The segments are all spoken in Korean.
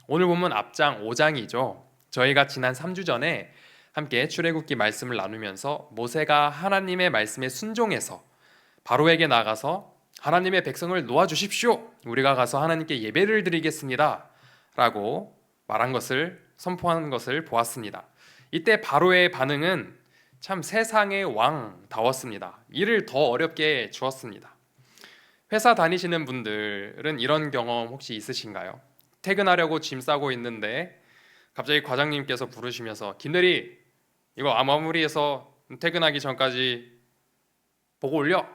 오늘 본문 앞장 5장이죠. 저희가 지난 3주 전에 함께 출애굽기 말씀을 나누면서 모세가 하나님의 말씀에 순종해서 바로에게 나가서 하나님의 백성을 놓아주십시오. 우리가 가서 하나님께 예배를 드리겠습니다. 라고 말한 것을 선포한 것을 보았습니다. 이때 바로의 반응은 참 세상의 왕다웠습니다. 일을 더 어렵게 주었습니다. 회사 다니시는 분들은 이런 경험 혹시 있으신가요? 퇴근하려고 짐 싸고 있는데 갑자기 과장님께서 부르시면서 김대리 이거 마무리해서 퇴근하기 전까지 보고 올려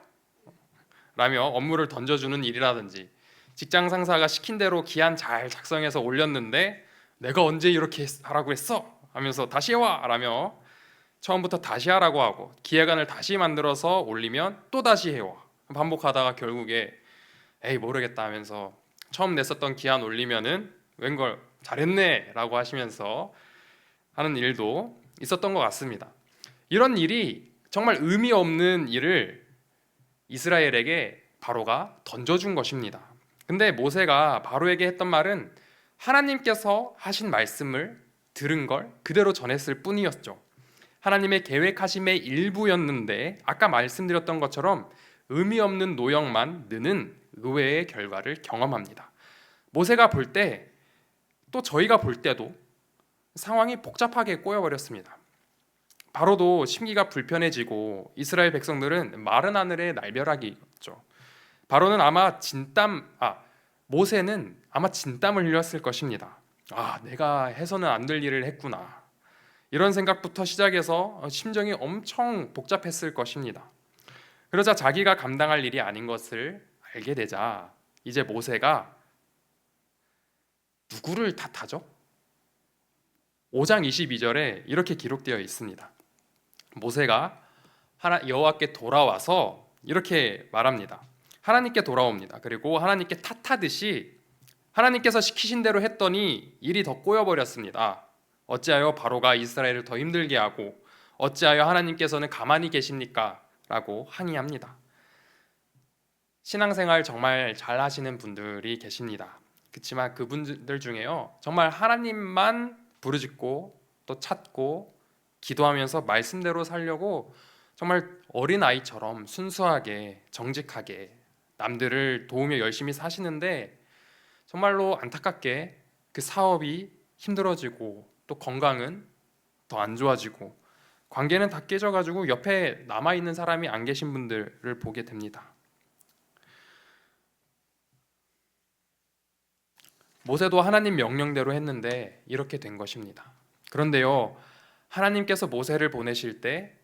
라며 업무를 던져주는 일이라든지, 직장 상사가 시킨 대로 기한 잘 작성해서 올렸는데 내가 언제 이렇게 하라고 했어? 하면서 다시 해와 라며 처음부터 다시 하라고 하고 기획안을 다시 만들어서 올리면 또 다시 해와 반복하다가 결국에 에이 모르겠다 하면서 처음 냈었던 기한 올리면은 웬걸 잘했네 라고 하시면서 하는 일도 있었던 것 같습니다. 이런 일이 정말 의미 없는 일을 이스라엘에게 바로가 던져준 것입니다. 근데 모세가 바로에게 했던 말은 하나님께서 하신 말씀을 들은 걸 그대로 전했을 뿐이었죠. 하나님의 계획하심의 일부였는데 아까 말씀드렸던 것처럼 의미 없는 노역만 느는 의외의 결과를 경험합니다. 모세가 볼 때 또 저희가 볼 때도 상황이 복잡하게 꼬여버렸습니다. 바로도 심기가 불편해지고 이스라엘 백성들은 마른 하늘의 날벼락이었죠. 바로는 아마 모세는 아마 진땀을 흘렸을 것입니다. 내가 해서는 안 될 일을 했구나. 이런 생각부터 시작해서 심정이 엄청 복잡했을 것입니다. 그러자 자기가 감당할 일이 아닌 것을 알게 되자 이제 모세가 누구를 탓하죠? 5장 22절에 이렇게 기록되어 있습니다. 모세가 여호와께 돌아와서 이렇게 말합니다. 하나님께 돌아옵니다. 그리고 하나님께 탓하듯이 하나님께서 시키신 대로 했더니 일이 더 꼬여버렸습니다. 어찌하여 바로가 이스라엘을 더 힘들게 하고 어찌하여 하나님께서는 가만히 계십니까? 라고 항의합니다. 신앙생활 정말 잘 하시는 분들이 계십니다. 그렇지만 그분들 중에요 정말 하나님만 부르짖고 또 찾고 기도하면서 말씀대로 살려고 정말 어린아이처럼 순수하게 정직하게 남들을 도우며 열심히 사시는데 정말로 안타깝게 그 사업이 힘들어지고 또 건강은 더 안 좋아지고 관계는 다 깨져가지고 옆에 남아있는 사람이 안 계신 분들을 보게 됩니다. 모세도 하나님 명령대로 했는데 이렇게 된 것입니다. 그런데요, 하나님께서 모세를 보내실 때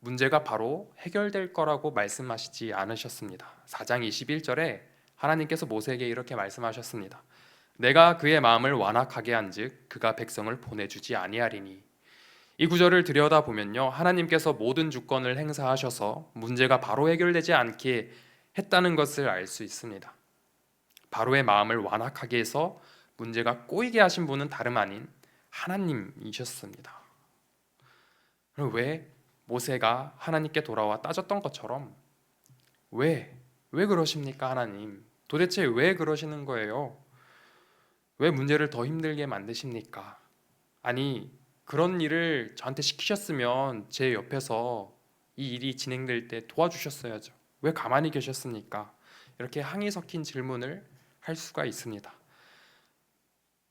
문제가 바로 해결될 거라고 말씀하시지 않으셨습니다. 4장 21절에 하나님께서 모세에게 이렇게 말씀하셨습니다. 내가 그의 마음을 완악하게 한즉 그가 백성을 보내주지 아니하리니. 이 구절을 들여다보면요, 하나님께서 모든 주권을 행사하셔서 문제가 바로 해결되지 않게 했다는 것을 알 수 있습니다. 바로의 마음을 완악하게 해서 문제가 꼬이게 하신 분은 다름 아닌 하나님이셨습니다. 왜 모세가 하나님께 돌아와 따졌던 것처럼 왜 그러십니까 하나님? 도대체 왜 그러시는 거예요? 왜 문제를 더 힘들게 만드십니까? 아니 그런 일을 저한테 시키셨으면 제 옆에서 이 일이 진행될 때 도와주셨어야죠. 왜 가만히 계셨습니까? 이렇게 항의 섞인 질문을 할 수가 있습니다.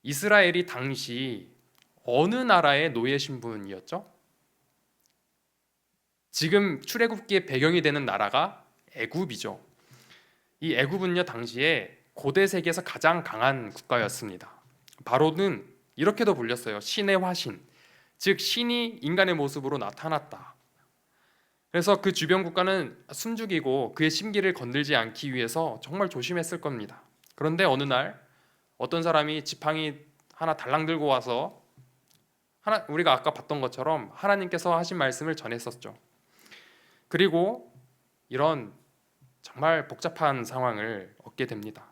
이스라엘이 당시 어느 나라의 노예 신분이었죠? 지금 출애굽기의 배경이 되는 나라가 애굽이죠. 이 애굽은요 당시에 고대 세계에서 가장 강한 국가였습니다. 바로는 이렇게도 불렸어요. 신의 화신, 즉 신이 인간의 모습으로 나타났다. 그래서 그 주변 국가는 숨죽이고 그의 심기를 건들지 않기 위해서 정말 조심했을 겁니다. 그런데 어느 날 어떤 사람이 지팡이 하나 달랑 들고 와서 우리가 아까 봤던 것처럼 하나님께서 하신 말씀을 전했었죠. 그리고 이런 정말 복잡한 상황을 얻게 됩니다.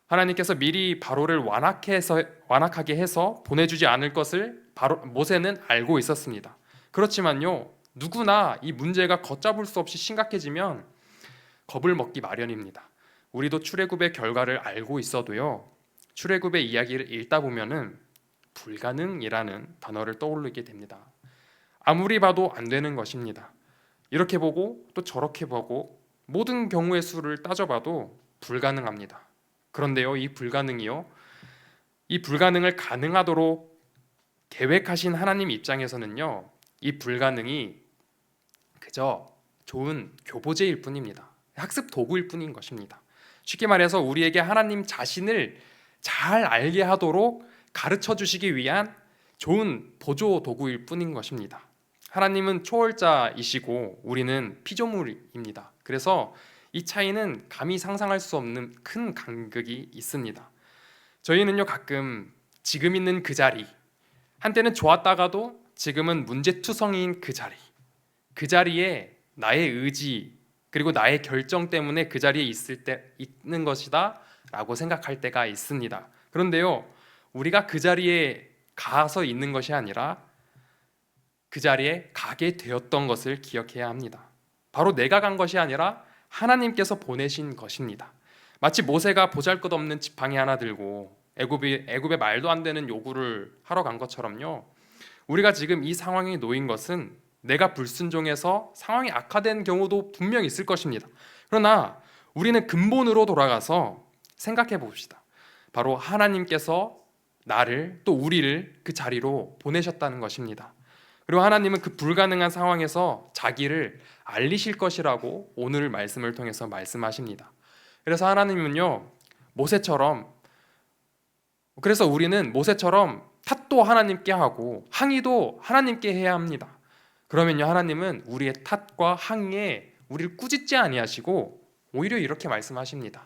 하나님께서 미리 바로를 완악하게 해서 보내주지 않을 것을 모세는 알고 있었습니다. 그렇지만요, 누구나 이 문제가 걷잡을 수 없이 심각해지면 겁을 먹기 마련입니다. 우리도 출애굽의 결과를 알고 있어도요, 출애굽의 이야기를 읽다 보면은 불가능이라는 단어를 떠올리게 됩니다. 아무리 봐도 안 되는 것입니다. 이렇게 보고 또 저렇게 보고 모든 경우의 수를 따져봐도 불가능합니다. 그런데요, 이 불가능을 가능하도록 계획하신 하나님 입장에서는요, 이 불가능이 그저 좋은 교보제일 뿐입니다. 학습 도구일 뿐인 것입니다. 쉽게 말해서 우리에게 하나님 자신을 잘 알게 하도록 가르쳐 주시기 위한 좋은 보조 도구일 뿐인 것입니다. 하나님은 초월자이시고 우리는 피조물입니다. 그래서 이 차이는 감히 상상할 수 없는 큰 간극이 있습니다. 저희는요, 가끔 지금 있는 그 자리, 한때는 좋았다가도 지금은 문제투성이인 그 자리에 나의 의지 그리고 나의 결정 때문에 그 자리에 있는 것이다 라고 생각할 때가 있습니다. 그런데요, 우리가 그 자리에 가서 있는 것이 아니라 그 자리에 가게 되었던 것을 기억해야 합니다. 바로 내가 간 것이 아니라 하나님께서 보내신 것입니다. 마치 모세가 보잘것없는 지팡이 하나 들고 애굽에 말도 안 되는 요구를 하러 간 것처럼요, 우리가 지금 이 상황에 놓인 것은 내가 불순종해서 상황이 악화된 경우도 분명 있을 것입니다. 그러나 우리는 근본으로 돌아가서 생각해 봅시다. 바로 하나님께서 나를 또 우리를 그 자리로 보내셨다는 것입니다. 그리고 하나님은 그 불가능한 상황에서 자기를 알리실 것이라고 오늘 말씀을 통해서 말씀하십니다. 그래서 하나님은요, 그래서 우리는 모세처럼 탓도 하나님께 하고 항의도 하나님께 해야 합니다. 그러면요, 하나님은 우리의 탓과 항의에 우리를 꾸짖지 아니하시고 오히려 이렇게 말씀하십니다.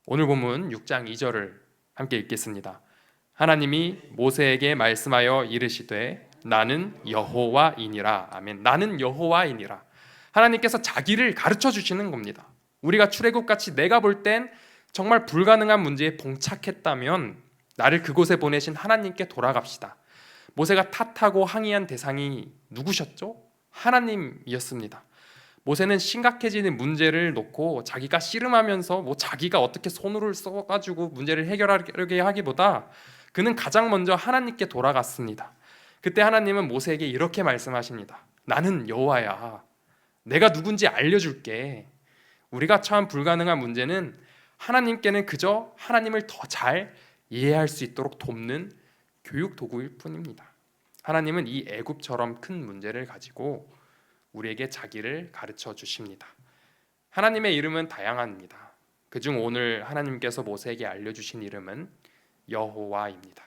오늘 본문 6장 2절을 함께 읽겠습니다. 하나님이 모세에게 말씀하여 이르시되 나는 여호와이니라. 아멘. 나는 여호와이니라. 하나님께서 자기를 가르쳐 주시는 겁니다. 우리가 출애굽같이 내가 볼 땐 정말 불가능한 문제에 봉착했다면 나를 그곳에 보내신 하나님께 돌아갑시다. 모세가 탓하고 항의한 대상이 누구셨죠? 하나님이었습니다. 모세는 심각해지는 문제를 놓고 자기가 씨름하면서 자기가 어떻게 손을 써가지고 문제를 해결하게 하기보다 그는 가장 먼저 하나님께 돌아갔습니다. 그때 하나님은 모세에게 이렇게 말씀하십니다. 나는 여호와야. 내가 누군지 알려줄게. 우리가 처한 불가능한 문제는 하나님께는 그저 하나님을 더 잘 이해할 수 있도록 돕는 교육 도구일 뿐입니다. 하나님은 이 애굽처럼 큰 문제를 가지고 우리에게 자기를 가르쳐 주십니다. 하나님의 이름은 다양합니다. 그중 오늘 하나님께서 모세에게 알려주신 이름은 여호와입니다.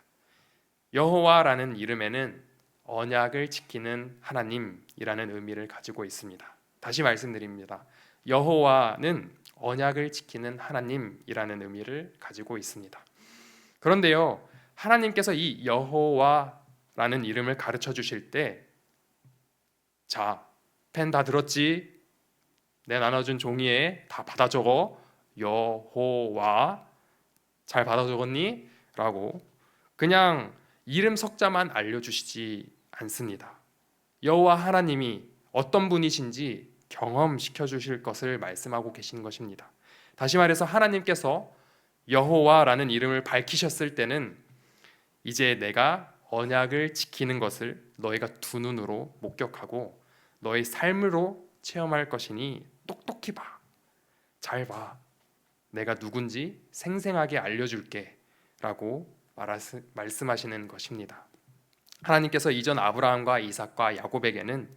여호와라는 이름에는 언약을 지키는 하나님이라는 의미를 가지고 있습니다. 다시 말씀드립니다. 여호와는 언약을 지키는 하나님이라는 의미를 가지고 있습니다. 그런데요, 하나님께서 이 여호와라는 이름을 가르쳐 주실 때, 자, 펜 다 들었지? 내 나눠준 종이에 다 받아 적어. 여호와 잘 받아 적었니? 라고 그냥 이름 석자만 알려주시지 않습니다. 여호와 하나님이 어떤 분이신지 경험시켜 주실 것을 말씀하고 계신 것입니다. 다시 말해서 하나님께서 여호와라는 이름을 밝히셨을 때는 이제 내가 언약을 지키는 것을 너희가 두 눈으로 목격하고 너의 삶으로 체험할 것이니 똑똑히 봐. 잘 봐. 내가 누군지 생생하게 알려줄게 라고 말씀하시는 것입니다. 하나님께서 이전 아브라함과 이삭과 야곱에게는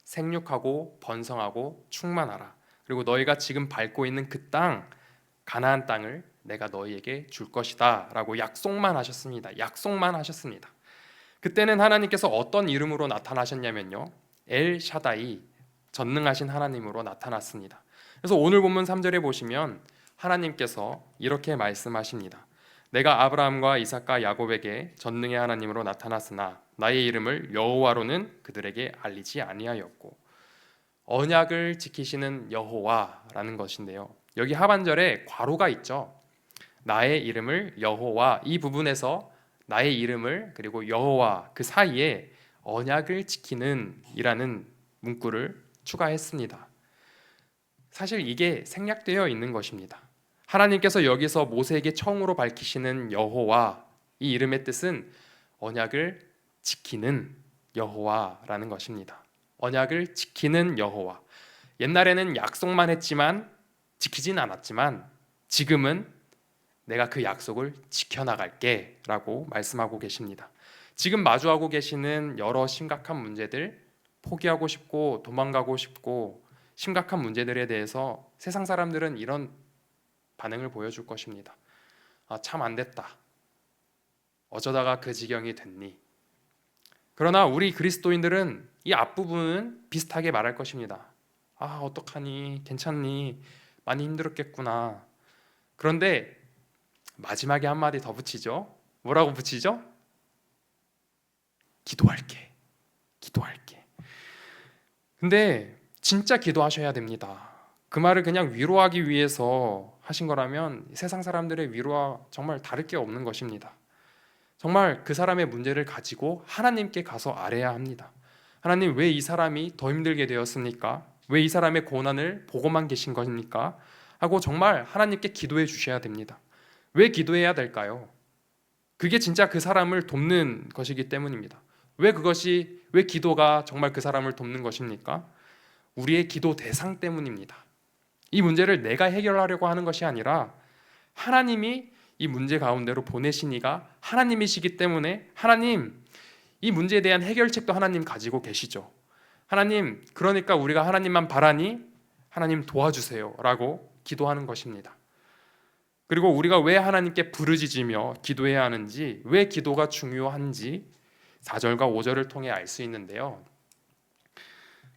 생육하고 번성하고 충만하라. 그리고 너희가 지금 밟고 있는 그 땅, 가나안 땅을 내가 너희에게 줄 것이다 라고 약속만 하셨습니다. 그때는 하나님께서 어떤 이름으로 나타나셨냐면요, 엘 샤다이, 전능하신 하나님으로 나타났습니다. 그래서 오늘 본문 3절에 보시면 하나님께서 이렇게 말씀하십니다. 내가 아브라함과 이삭과 야곱에게 전능의 하나님으로 나타났으나 나의 이름을 여호와로는 그들에게 알리지 아니하였고, 언약을 지키시는 여호와라는 것인데요, 여기 하반절에 괄호가 있죠. 나의 이름을 여호와, 이 부분에서 나의 이름을 그리고 여호와 그 사이에 언약을 지키는 이라는 문구를 추가했습니다. 사실 이게 생략되어 있는 것입니다. 하나님께서 여기서 모세에게 처음으로 밝히시는 여호와, 이 이름의 뜻은 언약을 지키는 여호와라는 것입니다. 언약을 지키는 여호와. 옛날에는 약속만 했지만 지키진 않았지만 지금은 내가 그 약속을 지켜나갈게 라고 말씀하고 계십니다. 지금 마주하고 계시는 여러 심각한 문제들, 포기하고 싶고 도망가고 싶고 심각한 문제들에 대해서 세상 사람들은 이런 반응을 보여줄 것입니다. 아, 참 안 됐다. 어쩌다가 그 지경이 됐니? 그러나 우리 그리스도인들은 이 앞부분은 비슷하게 말할 것입니다. 아, 어떡하니? 괜찮니? 많이 힘들었겠구나. 그런데 마지막에 한마디 더 붙이죠. 뭐라고 붙이죠? 기도할게. 기도할게. 근데 진짜 기도하셔야 됩니다. 그 말을 그냥 위로하기 위해서 하신 거라면 세상 사람들의 위로와 정말 다를 게 없는 것입니다. 정말 그 사람의 문제를 가지고 하나님께 가서 아뢰야 합니다. 하나님, 왜 이 사람이 더 힘들게 되었습니까? 왜 이 사람의 고난을 보고만 계신 겁니까? 하고 정말 하나님께 기도해 주셔야 됩니다. 왜 기도해야 될까요? 그게 진짜 그 사람을 돕는 것이기 때문입니다. 왜 기도가 정말 그 사람을 돕는 것입니까? 우리의 기도 대상 때문입니다. 이 문제를 내가 해결하려고 하는 것이 아니라 하나님이 이 문제 가운데로 보내신 이가 하나님이시기 때문에 하나님, 이 문제에 대한 해결책도 하나님 가지고 계시죠. 하나님, 그러니까 우리가 하나님만 바라니 하나님 도와주세요 라고 기도하는 것입니다. 그리고 우리가 왜 하나님께 부르짖으며 기도해야 하는지, 왜 기도가 중요한지 4절과 5절을 통해 알 수 있는데요.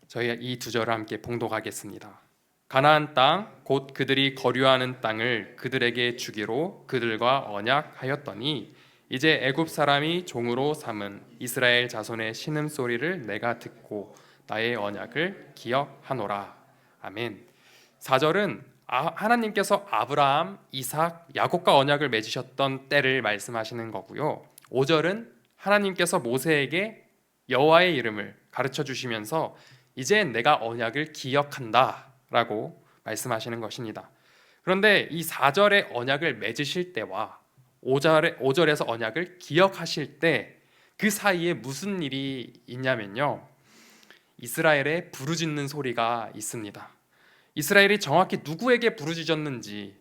저희 이 두 절을 함께 봉독하겠습니다. 가나안 땅 곧 그들이 거류하는 땅을 그들에게 주기로 그들과 언약하였더니 이제 애굽 사람이 종으로 삼은 이스라엘 자손의 신음소리를 내가 듣고 나의 언약을 기억하노라. 아멘. 4절은 하나님께서 아브라함, 이삭, 야곱과 언약을 맺으셨던 때를 말씀하시는 거고요. 5절은 하나님께서 모세에게 여호와의 이름을 가르쳐 주시면서 이제 내가 언약을 기억한다 라고 말씀하시는 것입니다. 그런데 이 4절의 언약을 맺으실 때와 5절에서 언약을 기억하실 때 그 사이에 무슨 일이 있냐면요, 이스라엘의 부르짖는 소리가 있습니다. 이스라엘이 정확히 누구에게 부르짖었는지,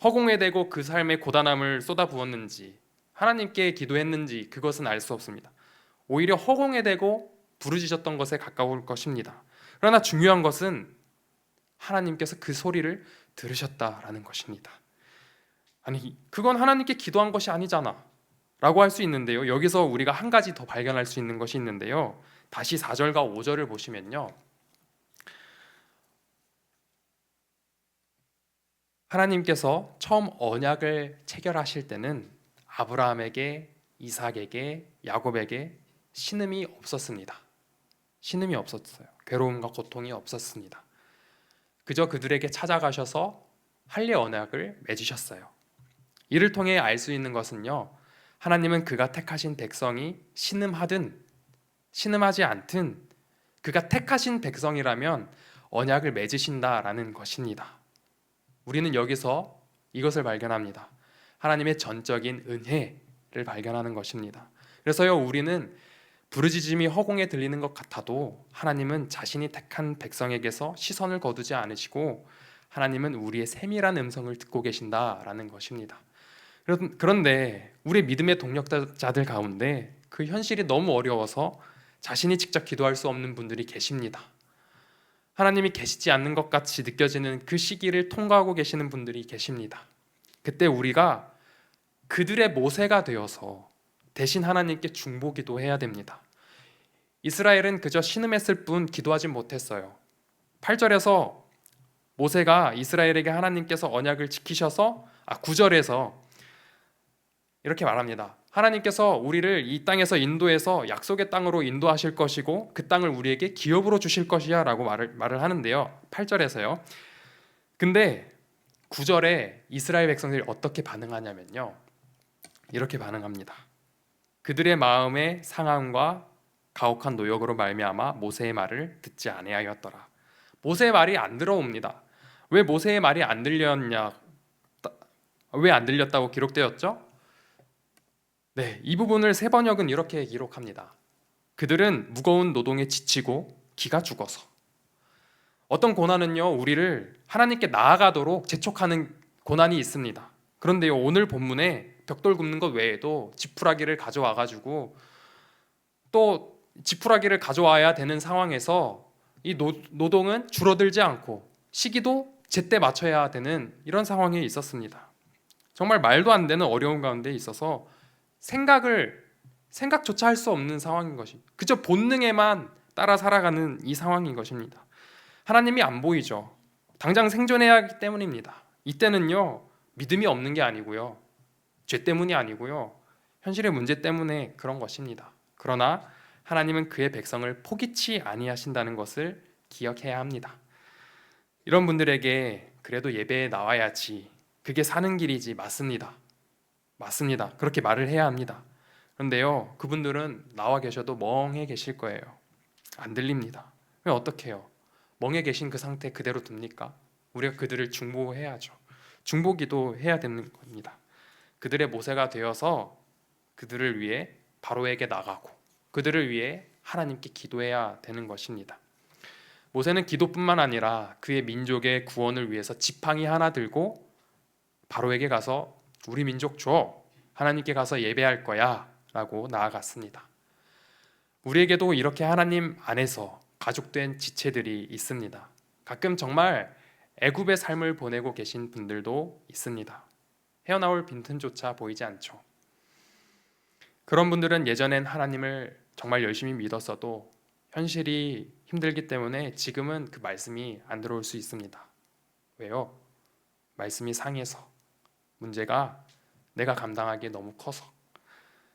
허공에 대고 그 삶의 고단함을 쏟아부었는지, 하나님께 기도했는지 그것은 알 수 없습니다. 오히려 허공에 대고 부르짖었던 것에 가까울 것입니다. 그러나 중요한 것은 하나님께서 그 소리를 들으셨다라는 것입니다. 아니, 그건 하나님께 기도한 것이 아니잖아 라고 할 수 있는데요, 여기서 우리가 한 가지 더 발견할 수 있는 것이 있는데요, 다시 4절과 5절을 보시면요, 하나님께서 처음 언약을 체결하실 때는 아브라함에게, 이삭에게, 야곱에게 신음이 없었습니다. 신음이 없었어요. 괴로움과 고통이 없었습니다. 그저 그들에게 찾아가셔서 할례 언약을 맺으셨어요. 이를 통해 알 수 있는 것은요, 하나님은 그가 택하신 백성이 신음하든 신음하지 않든 그가 택하신 백성이라면 언약을 맺으신다라는 것입니다. 우리는 여기서 이것을 발견합니다. 하나님의 전적인 은혜를 발견하는 것입니다. 그래서요, 우리는 부르짖음이 허공에 들리는 것 같아도 하나님은 자신이 택한 백성에게서 시선을 거두지 않으시고 하나님은 우리의 세밀한 음성을 듣고 계신다라는 것입니다. 그런데 우리 믿음의 동력자들 가운데 그 현실이 너무 어려워서 자신이 직접 기도할 수 없는 분들이 계십니다. 하나님이 계시지 않는 것 같이 느껴지는 그 시기를 통과하고 계시는 분들이 계십니다. 그때 우리가 그들의 모세가 되어서 대신 하나님께 중보기도 해야 됩니다. 이스라엘은 그저 신음했을 뿐 기도하지 못했어요. 8절에서 모세가 이스라엘에게 하나님께서 언약을 지키셔서 9절에서 이렇게 말합니다. 하나님께서 우리를 이 땅에서 인도해서 약속의 땅으로 인도하실 것이고 그 땅을 우리에게 기업으로 주실 것이야 라고 말을 하는데요, 8절에서요. 근데 9절에 이스라엘 백성들이 어떻게 반응하냐면요, 이렇게 반응합니다. 그들의 마음의 상함과 가혹한 노역으로 말미암아 모세의 말을 듣지 아니하였더라. 모세의 말이 안 들어옵니다. 왜 모세의 말이 안 들렸냐? 왜 안 들렸다고 기록되었죠? 네, 이 부분을 세번역은 이렇게 기록합니다. 그들은 무거운 노동에 지치고 기가 죽어서. 어떤 고난은요, 우리를 하나님께 나아가도록 재촉하는 고난이 있습니다. 그런데요, 오늘 본문에 벽돌 굽는 것 외에도 지푸라기를 가져와 가지고 또 지푸라기를 가져와야 되는 상황에서 이 노동은 줄어들지 않고 시기도 제때 맞춰야 되는 이런 상황이 있었습니다. 정말 말도 안 되는 어려운 가운데 있어서 생각조차 할 수 없는 상황인 것이, 그저 본능에만 따라 살아가는 이 상황인 것입니다. 하나님이 안 보이죠. 당장 생존해야 하기 때문입니다. 이때는요, 믿음이 없는 게 아니고요, 죄 때문이 아니고요, 현실의 문제 때문에 그런 것입니다. 그러나 하나님은 그의 백성을 포기치 아니하신다는 것을 기억해야 합니다. 이런 분들에게 그래도 예배에 나와야지, 그게 사는 길이지, 맞습니다. 맞습니다. 그렇게 말을 해야 합니다. 그런데요, 그분들은 나와 계셔도 멍해 계실 거예요. 안 들립니다. 왜 어떻게 해요? 멍해 계신 그 상태 그대로 둡니까? 우리가 그들을 중보해야죠. 중보기도 해야 되는 겁니다. 그들의 모세가 되어서 그들을 위해 바로에게 나가고 그들을 위해 하나님께 기도해야 되는 것입니다. 모세는 기도뿐만 아니라 그의 민족의 구원을 위해서 지팡이 하나 들고 바로에게 가서 우리 민족 줘, 하나님께 가서 예배할 거야 라고 나아갔습니다. 우리에게도 이렇게 하나님 안에서 가족된 지체들이 있습니다. 가끔 정말 애굽의 삶을 보내고 계신 분들도 있습니다. 헤어나올 빈틈조차 보이지 않죠. 그런 분들은 예전엔 하나님을 정말 열심히 믿었어도 현실이 힘들기 때문에 지금은 그 말씀이 안 들어올 수 있습니다. 왜요? 말씀이 상해서, 문제가 내가 감당하기에 너무 커서,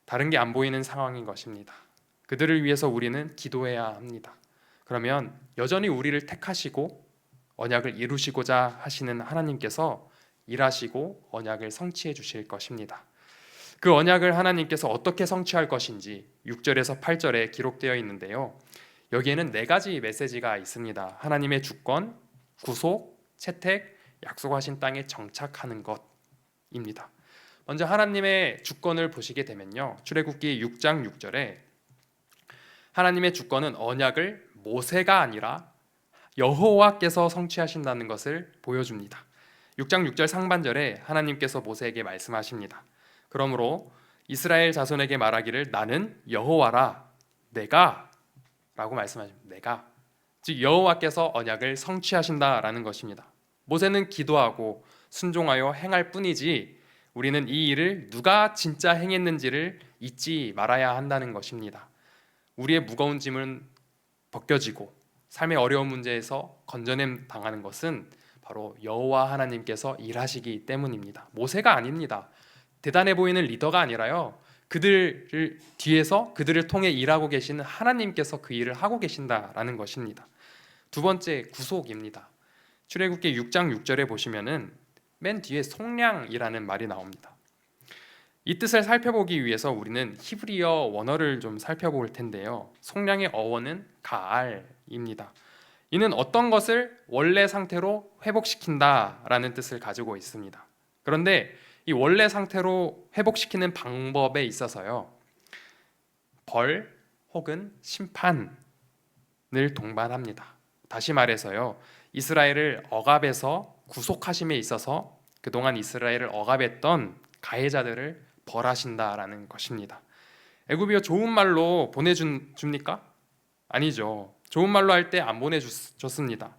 다른 게 안 보이는 상황인 것입니다. 그들을 위해서 우리는 기도해야 합니다. 그러면 여전히 우리를 택하시고 언약을 이루시고자 하시는 하나님께서 일하시고 언약을 성취해 주실 것입니다. 그 언약을 하나님께서 어떻게 성취할 것인지 6절에서 8절에 기록되어 있는데요. 여기에는 4가지 메시지가 있습니다. 하나님의 주권, 구속, 채택, 약속하신 땅에 정착하는 것입니다. 먼저 하나님의 주권을 보시게 되면요, 출애굽기 6장 6절에 하나님의 주권은 언약을 모세가 아니라 여호와께서 성취하신다는 것을 보여줍니다. 6장 6절 상반절에 하나님께서 모세에게 말씀하십니다. 그러므로 이스라엘 자손에게 말하기를 나는 여호와라, 내가 라고 말씀하십니다. 내가, 즉 여호와께서 언약을 성취하신다라는 것입니다. 모세는 기도하고 순종하여 행할 뿐이지 우리는 이 일을 누가 진짜 행했는지를 잊지 말아야 한다는 것입니다. 우리의 무거운 짐은 벗겨지고 삶의 어려운 문제에서 건져냄 당하는 것은 바로 여호와 하나님께서 일하시기 때문입니다. 모세가 아닙니다. 대단해 보이는 리더가 아니라요, 그들을 뒤에서 그들을 통해 일하고 계시는 하나님께서 그 일을 하고 계신다라는 것입니다. 두 번째, 구속입니다. 출애굽기 6장 6절에 보시면은 맨 뒤에 속량이라는 말이 나옵니다. 이 뜻을 살펴보기 위해서 우리는 히브리어 원어를 좀 살펴볼 텐데요. 속량의 어원은 가알입니다. 이는 어떤 것을 원래 상태로 회복시킨다라는 뜻을 가지고 있습니다. 그런데 이 원래 상태로 회복시키는 방법에 있어서요, 벌 혹은 심판을 동반합니다. 다시 말해서요, 이스라엘을 억압해서 구속하심에 있어서 그동안 이스라엘을 억압했던 가해자들을 벌하신다라는 것입니다. 애굽이요, 좋은 말로 보내줍니까? 아니죠. 좋은 말로 할 때 안 보내줬습니다.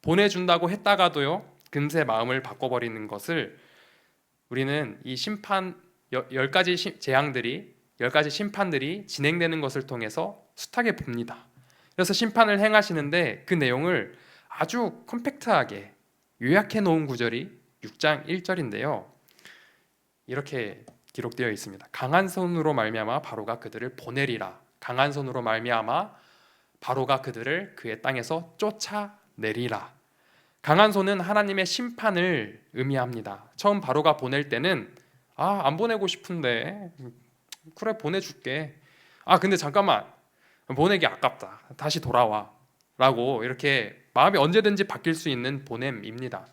보내준다고 했다가도요, 금세 마음을 바꿔버리는 것을 우리는 이 심판 10가지 재앙들이 10가지 심판들이 진행되는 것을 통해서 숱하게 봅니다. 그래서 심판을 행하시는데 그 내용을 아주 컴팩트하게 요약해 놓은 구절이 6장 1절인데요. 이렇게 기록되어 있습니다. 강한 손으로 말미암아 바로가 그들을 보내리라. 강한 손으로 말미암아 바로가 그들을 그의 땅에서 쫓아내리라. 강한 손은 하나님의 심판을 의미합니다. 처음 바로가 보낼 때는 안 보내고 싶은데 그래 보내줄게. 근데 잠깐만, 보내기 아깝다. 다시 돌아와 라고 이렇게 마음이 언제든지 바뀔 수 있는 보냄입니다.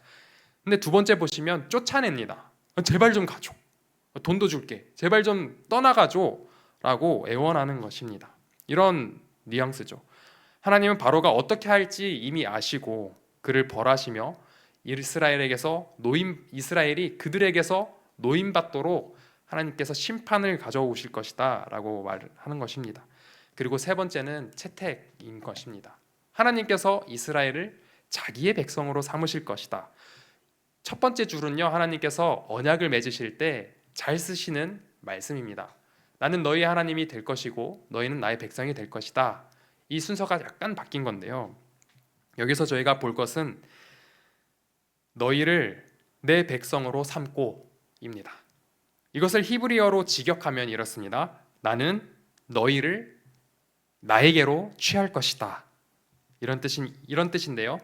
근데 두 번째 보시면 쫓아냅니다. 제발 좀 가줘. 돈도 줄게. 제발 좀 떠나가줘. 라고 애원하는 것입니다. 이런 뉘앙스죠. 하나님은 바로가 어떻게 할지 이미 아시고 그를 벌하시며 이스라엘이 그들에게서 노임받도록 하나님께서 심판을 가져오실 것이다 라고 말하는 것입니다. 그리고 세 번째는 채택인 것입니다. 하나님께서 이스라엘을 자기의 백성으로 삼으실 것이다. 첫 번째 줄은요, 하나님께서 언약을 맺으실 때 잘 쓰시는 말씀입니다. 나는 너희의 하나님이 될 것이고 너희는 나의 백성이 될 것이다. 이 순서가 약간 바뀐 건데요, 여기서 저희가 볼 것은 너희를 내 백성으로 삼고입니다. 이것을 히브리어로 직역하면 이렇습니다. 나는 너희를 나에게로 취할 것이다. 이런 뜻인데요.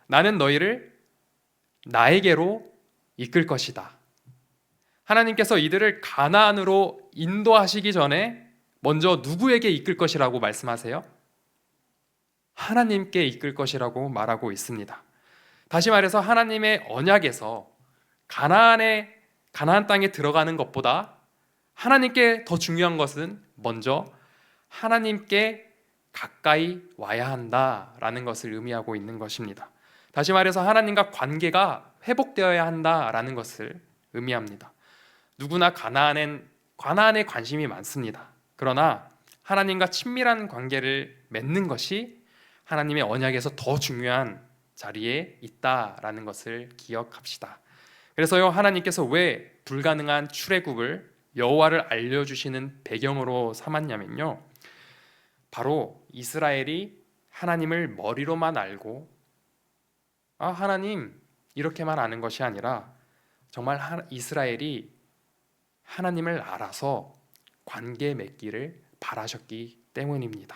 나는 너희를 나에게로 이끌 것이다. 하나님께서 이들을 가나안으로 인도하시기 전에 먼저 누구에게 이끌 것이라고 말씀하세요? 하나님께 이끌 것이라고 말하고 있습니다. 다시 말해서 하나님의 언약에서 가나안 땅에 들어가는 것보다 하나님께 더 중요한 것은 먼저 하나님께 가까이 와야 한다라는 것을 의미하고 있는 것입니다. 다시 말해서 하나님과 관계가 회복되어야 한다라는 것을 의미합니다. 누구나 가나안에 관심이 많습니다. 그러나 하나님과 친밀한 관계를 맺는 것이 하나님의 언약에서 더 중요한 자리에 있다라는 것을 기억합시다. 그래서요, 하나님께서 왜 불가능한 출애굽을 여호와를 알려주시는 배경으로 삼았냐면요, 바로 이스라엘이 하나님을 머리로만 알고 하나님 이렇게만 아는 것이 아니라 정말 이스라엘이 하나님을 알아서 관계 맺기를 바라셨기 때문입니다.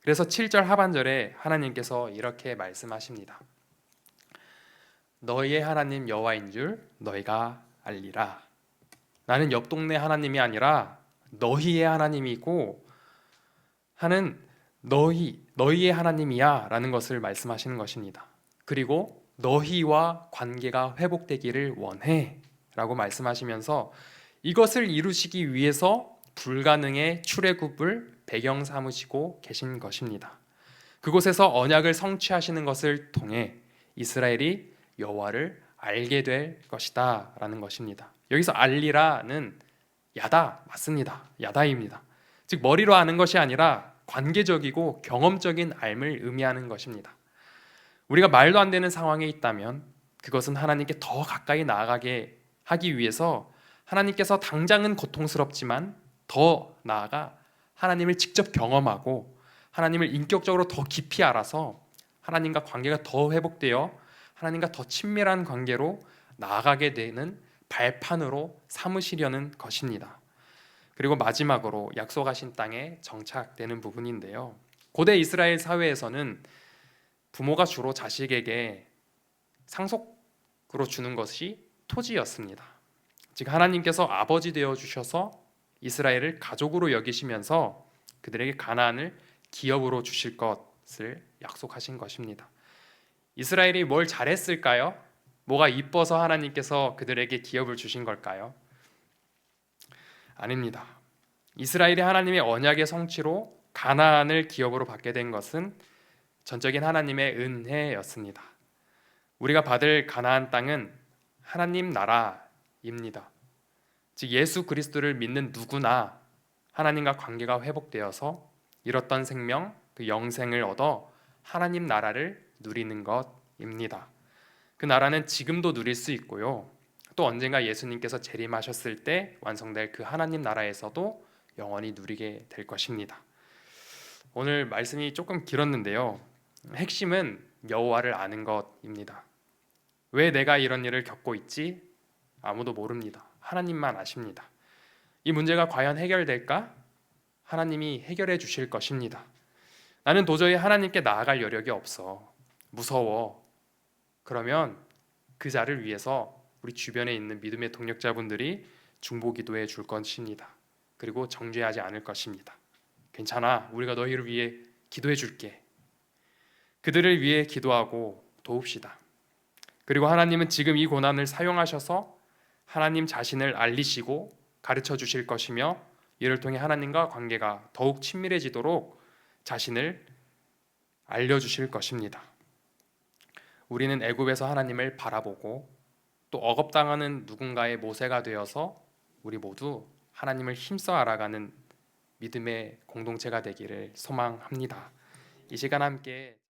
그래서 7절 하반절에 하나님께서 이렇게 말씀하십니다. 너희의 하나님 여호와인 줄 너희가 알리라. 나는 옆 동네 하나님이 아니라 너희의 하나님이고 하는 너희의 하나님이야 라는 것을 말씀하시는 것입니다. 그리고 너희와 관계가 회복되기를 원해 라고 말씀하시면서 이것을 이루시기 위해서 불가능의 출애굽을 배경 삼으시고 계신 것입니다. 그곳에서 언약을 성취하시는 것을 통해 이스라엘이 여호와를 알게 될 것이다 라는 것입니다. 여기서 알리라는 야다 맞습니다. 야다입니다. 즉 머리로 아는 것이 아니라 관계적이고 경험적인 알을 의미하는 것입니다. 우리가 말도 안 되는 상황에 있다면 그것은 하나님께 더 가까이 나아가게 하기 위해서 하나님께서 당장은 고통스럽지만 더 나아가 하나님을 직접 경험하고 하나님을 인격적으로 더 깊이 알아서 하나님과 관계가 더 회복되어 하나님과 더 친밀한 관계로 나아가게 되는 발판으로 삼으시려는 것입니다. 그리고 마지막으로 약속하신 땅에 정착되는 부분인데요, 고대 이스라엘 사회에서는 부모가 주로 자식에게 상속으로 주는 것이 토지였습니다. 즉 하나님께서 아버지 되어 주셔서 이스라엘을 가족으로 여기시면서 그들에게 가나안을 기업으로 주실 것을 약속하신 것입니다. 이스라엘이 뭘 잘했을까요? 뭐가 이뻐서 하나님께서 그들에게 기업을 주신 걸까요? 아닙니다. 이스라엘이 하나님의 언약의 성취로 가나안을 기업으로 받게 된 것은 전적인 하나님의 은혜였습니다. 우리가 받을 가나안 땅은 하나님 나라입니다. 즉 예수 그리스도를 믿는 누구나 하나님과 관계가 회복되어서 잃었던 생명, 그 영생을 얻어 하나님 나라를 누리는 것입니다. 그 나라는 지금도 누릴 수 있고요, 또 언젠가 예수님께서 재림하셨을 때 완성될 그 하나님 나라에서도 영원히 누리게 될 것입니다. 오늘 말씀이 조금 길었는데요, 핵심은 여호와를 아는 것입니다. 왜 내가 이런 일을 겪고 있지? 아무도 모릅니다. 하나님만 아십니다. 이 문제가 과연 해결될까? 하나님이 해결해 주실 것입니다. 나는 도저히 하나님께 나아갈 여력이 없어. 무서워. 그러면 그 자를 위해서 우리 주변에 있는 믿음의 동력자분들이 중보기도해 줄 것입니다. 그리고 정죄하지 않을 것입니다. 괜찮아. 우리가 너희를 위해 기도해 줄게. 그들을 위해 기도하고 도웁시다. 그리고 하나님은 지금 이 고난을 사용하셔서 하나님 자신을 알리시고 가르쳐 주실 것이며 이를 통해 하나님과 관계가 더욱 친밀해지도록 자신을 알려주실 것입니다. 우리는 애굽에서 하나님을 바라보고 또 억압당하는 누군가의 모세가 되어서 우리 모두 하나님을 힘써 알아가는 믿음의 공동체가 되기를 소망합니다. 이 시간 함께